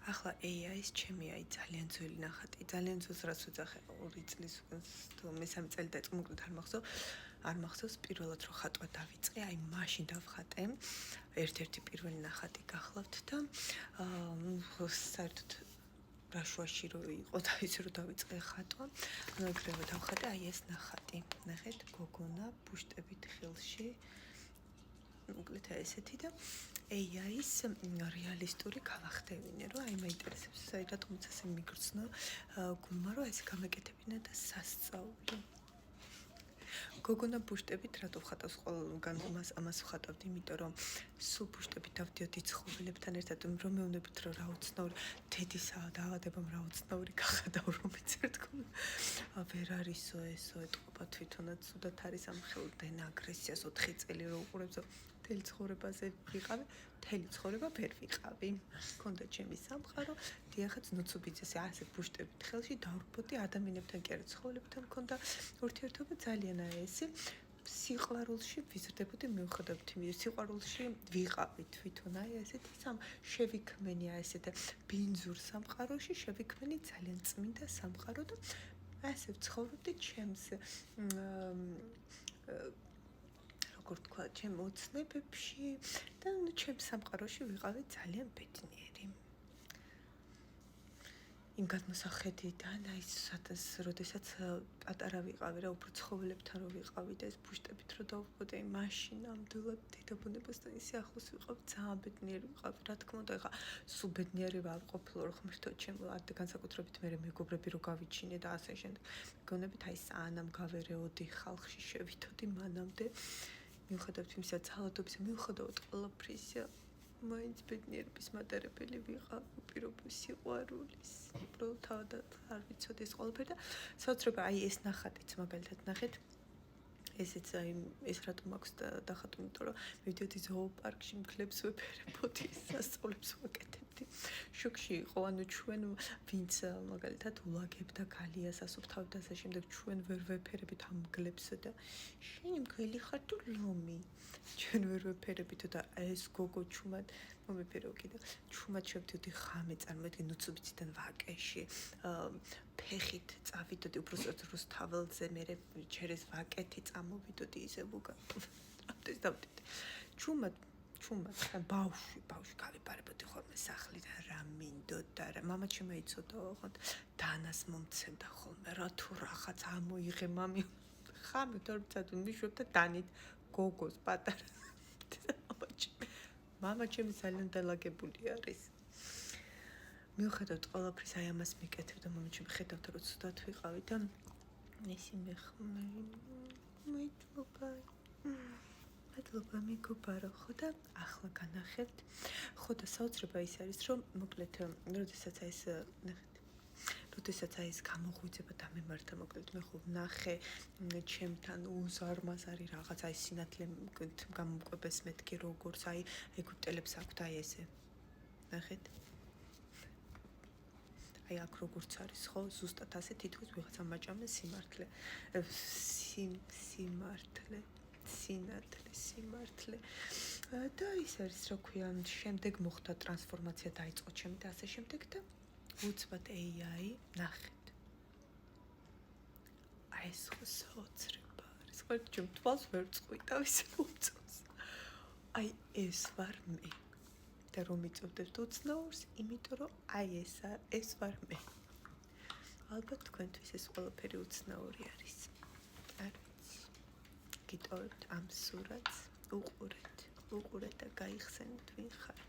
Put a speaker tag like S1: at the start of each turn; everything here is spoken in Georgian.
S1: ახლა AI-ის ჩემი აი ძალიან ძველი ნახატი, ძალიან ძველს რაც ვიძახე 2 წლის უკან თუ მესამე წელი დაიწყო, მოკლედ არ მახსოვს პირველად რო ხატვა დავიწყე, აი მაშინ დავხატე. ერთ-ერთი პირველი ნახატი გახლავთ და საერთოდ რაშუაში რო იყო და ის რო დავიწყე ხატვა, ანუ ეგრევე დავხატე აი ეს ნახატი. ნახეთ, გოგონა ბუშტებით ხილში. მოკლედ ესეთი და AI-ის რეალისტური გავახდევინე, რომ აი მაინტერესებს, რატომაც ასე მიგრძნო გულმა, რომ ეს გამეკეთებინა და სასწაული. გოგონა ბუშტებით რატო ვხატავს ყველგან ამას ვხატავთ, იმიტომ რომ სულ ბუშტებით დავდიოდი ცხოველებთან ერთად, რომ მეუბნებით რომ რა უცნაური დედისა დაავადებამ რა უცნაური გახადაო რომ იცერტქო. ვერ არისო ესო ეთყობა თვითონაც სუდათ არის ამ ხელდენ აგრესიას 4 წელი რო უყურებსო. მთელი ცხოვრებაზე ვიყავი, მთელი ცხოვრება ვერ ვიყავი. მქონდა ჩემი სამყარო, დიახაც ნუცუბიძეს ასე ბუშტებით ხელში დავრბოდი ადამიანებთან კი არა ცხოველებთან მქონდა ურთიერთობა ძალიან აესი. სიყვარულში ვიზრდებოდი მიუხედავად იმისა, სიყვარულში ვიყავი თვითონ აი ესეთი შევიქმენი ესეთ ბინძურ სამყაროში, შევიქმენი ძალიან წმინდა სამყარო და ასე ვცხოვრობდი ჩემს როგორ თქვა, ჩემ ოცნებებში და ჩემ სამყაროში ვიყავი ძალიან ბედნიერი. იმ გადმოსახედიდან აი როდესაც პატარა ვიყავი რა, უფრო ცხოველებთან რო ვიყავი და ეს ბუშტებით რო დავუყოვდი, აი მაშინ ნამდვილად დედაბუნებასთან ისე ახლოს ვიყავ, ძალიან ბედნიერი ვიყავ. რა თქმა უნდა, ეხა სულ ბედნიერი ვარ ყოფილი რომ ღმერთო ჩემ განსაკუთრებით მე მეგობრები რო გავიჩინე და ასე შემდეგ. მეგონებით აი სანამ გავერეოდი ხალხში შევითოდი მანამდე მიუხედავად იმისა ძალადობისა, მიუხედავად ყველაფრისა მაინც ბედნიერების მატარებელი ვიყავ, უპირობო სიყვარულის. უბრალოდ თავადაც არ ვიცოდი ეს ყველაფერი და საოცრება აი ეს ნახატიც მაგალითად ნახეთ. ესეც აი ეს რატომ აქვს დახატული, იმიტომ რომ მივიდოდი ზოოპარკში მგლებს ვეფერებოდი, სასწაულებს ვაკეთებდი. შოქში იყო, ანუ ჩვენ ვინც მაგალითად ულაგებდა გალიას ასუფთავდა და ასე შემდეგ ჩვენ ვერ ვეფერებით ამ მგლებს და შენი მგელი ხარ თუ ლომი? ჩვენ ვერ ვეფერებით და ეს გოგო ჩუმად მომეფერო კიდე. ჩუმად შევდიოდი ხამე წარმოედგინე ნუცუბიციდან ვაკეში. ფეხით წავიდოდი უბრალოდ რუსთაველზე, მე ჩერეს ვაკეთი წამოვიდოდი ისე უკან. ამდენ დავდიოდი. ჩუმად ბავშვი გავიპარებოდი ხოლმე სახლიდან რა მინდოდა რა. მამა შემეიცოდა ოღონდ დანას მომცემდა ხოლმე რა თუ რახაც ამოიღე მამი. ხამე თორცად მიშვებდა დანით გოგოს პატარა. მამა ჩემი ძალიან დალაგებული არის. მიუხედავად ყველაფრის აი ამას მიკეთებდა მამა ჩემი ხედავდა რომ ცუდად ვიყავი და ისი მადლობა მეგობარო, ხო და ახლა განახებთ. ხო და საოცრება ის არის რომ მოკლედ როდესაც აი ეს გამოღვიძება დამემართა, მოკლედ მე ხო ვნახე ჩემთან უზარმაზარი რაღაც აი სინათლე გამომკვებას მეთქი როგორც აი ეგვიპტელებს აქვთ აი ესე. ნახეთ. აი აქ როგორც არის ხო, ზუსტად ასე თითქოს ვიღაცა მაჭამე სიმართლე. სიმართლე და ის არის რა ქვია, შემდეგ მოხდა ტრანსფორმაცია დაიწყო ჩემი და ასე შემდეგ და უცბად AI ნახეთ. აი ეს ხო საოცრება არის. ხო ჩემ თვალს ვერ წყვიტავ ისე მომწონს. აი ეს ვარ მე. და რომ იწევდეთ უცნაურს, იმიტომ რომ აი ეს ვარ მე. ალბათ თქვენთვის ეს ყველაფერი უცნაური არის. არ ვიცი. გიტოვებთ ამ სურათს, უყურეთ და გაიხსენეთ ვინ ხართ.